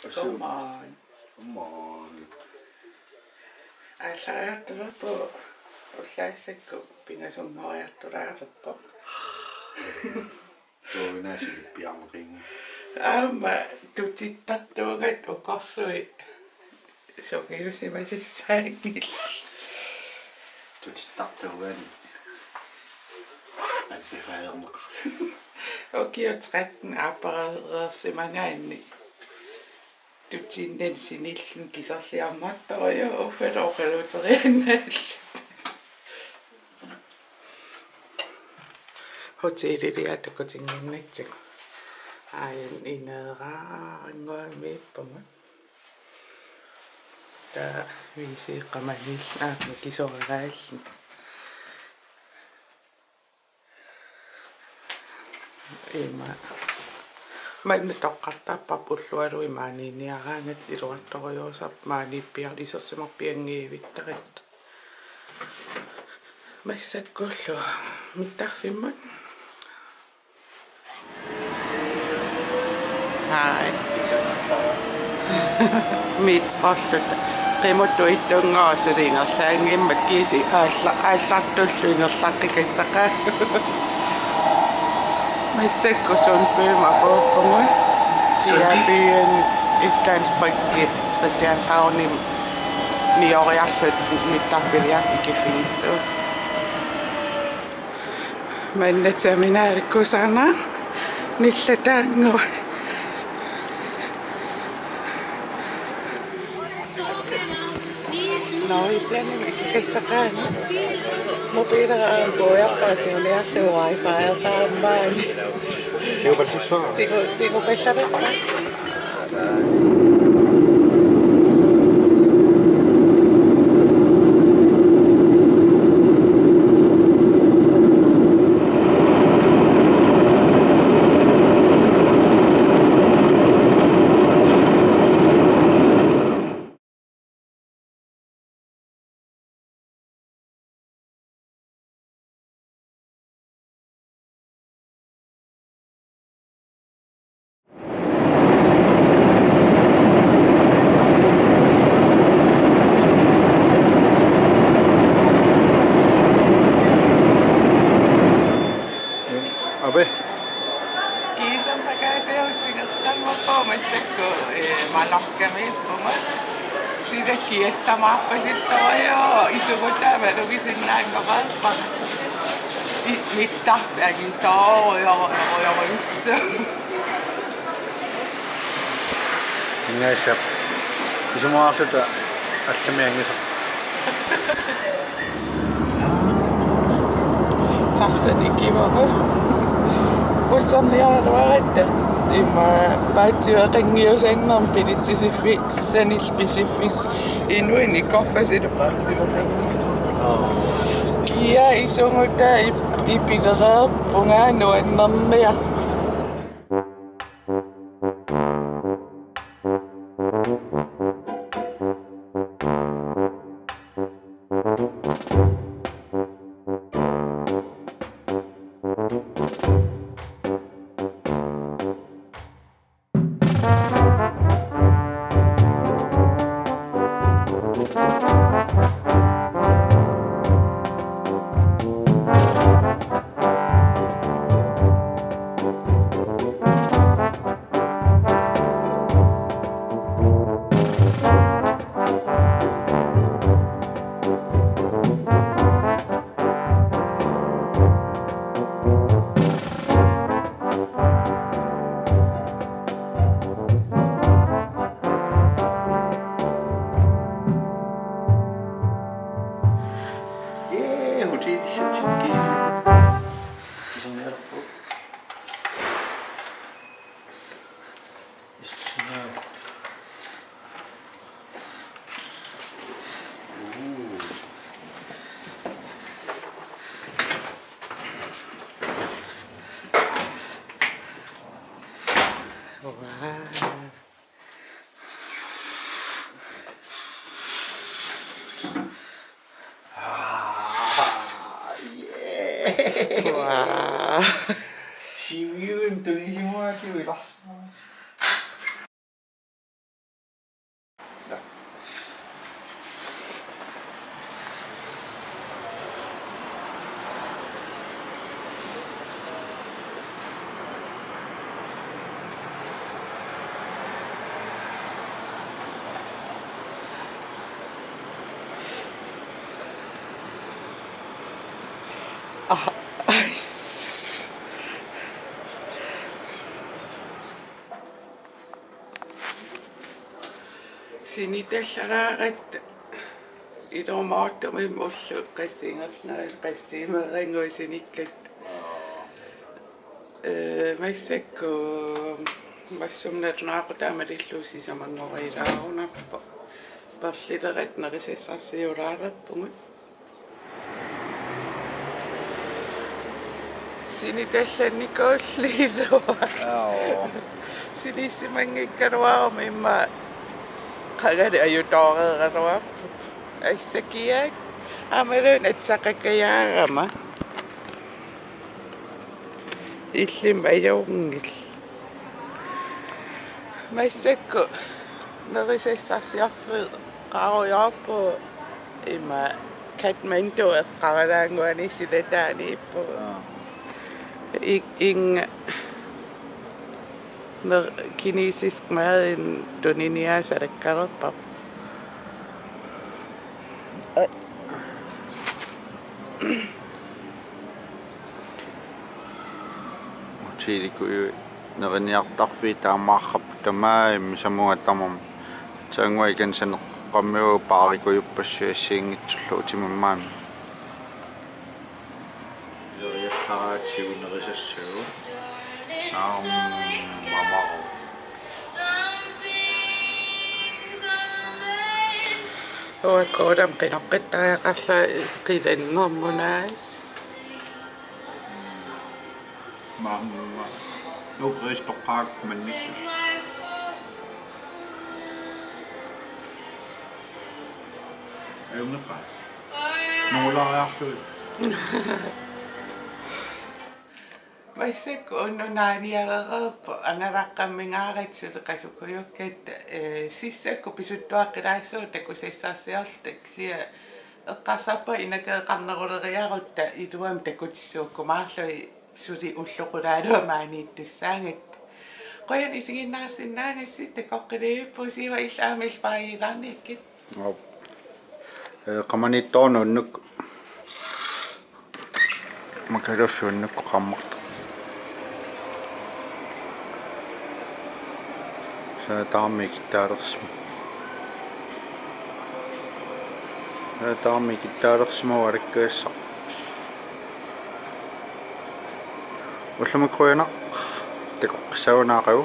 Godmorgen. Godmorgen. Allarartorpo ullaisakku pingasungoriartulaarlerpo. Tuovinaisilippiamring. Aama tutittartuugat ukorsui soqiusimasissaangil. Tutittartuugani. Anbefalerneq. Ukiutrætten appareersimagaanni. Tutsinnen sinillun kisorliarmattoruju uffaloqaluteriannaall. Hotelliliatukutinginnatsiku. Ayan inaeraanguamiippamat. Ta viisiiqqamannillaarnu kisoreraallun. Ima manne toqqartaapparpullualu imaaniiniaraangat iluartorujuusap maaniippiarlisersimarpiangiivittarit. Massakkullu mittarfimmat. Hai. Miitsqorluta qimuttu ittuunngorsuliingerlaangimmat kiisi aallartulluingerlaqqikissaqaa. Massakku Sundbyma Båpungun. Det er byen Islands Brygge, Christianshavn, nioriarlut mittarfiliarnikiffigissu. Manna terminaalkusarna nillataangu. Ikikissaqaani. Mobiileraanpuujarpaatiuliarlu wifi-ertaammaani. Tiuqallissuara. Tiguqallarippa. Abe. Kiisan pakaasiutingertamorpo massakku malorkamiippumat. Sida kiassamaappasillorajoo isugutaamalugisinnaangoqaarpaq. Mittarpagisoorujoruissu. Innaissap. Isumaarluta allamiangisa. Tarsanikimaru. Pussarniaruaratta imma paatiuaqangiusannerm pilitisiffi sanilpisiffis inuini koffasilupaatiuaqangi. Kia isunguta ipilereerpungaanu annermia. Wow. Yeah. Wow. Siwiun tugi semua tu, las. Sinitellaraaqat ilormaartumi mullu qassingernaal qastiimeeringuisinikkat maissakku massumnatnaaqutamalilluusi samangorilaarunarpa perlilerat nerisissarsiulaarappungut sinitallannikoolliilua sinissimangikkaluarumi imma qagari ayutooreeraluarpu ассакиак амалун атсақакаяарама иллим ажаунгил массакку нерисассарсиарфи qaarujaarpu има Kathmandu эққаралаангуани силатаани иппу инга нер кинесиск маадин туниниаасалаккарерпа Chilikuyu neriniartarfi taamaarrap tamaim samuga tamam tangwa ikansan qammeu paarikuyuppassiassiingitsullu utimammaam yeriaqqaraatigu nerisassugu mamaro Oakodam qinaqqitariaqalla qilannermunaas mamma nuqristoqqaak mannikkus ayunneqa nuulariarlu maissakku unnunaanialererpu angalaqqammingaaritsulu qasukuyukkat sissakku pisuttuaqqilaassuut takusissarsiorlutak sia eqqarsarpa inakeeqarneruleriarutta iluam takutissuukkumaarlui suli ulluqulaaluamaaniittussaangat qoyan isiginnaarsinnaangassi takoqqiliuppu siva illaamil paayilarnikkit qamanittoornuunnuk makaluffuunnuk qammart sa taammi kittaalersimu alakkaassa уллумикруянақ такоққисаунаақагу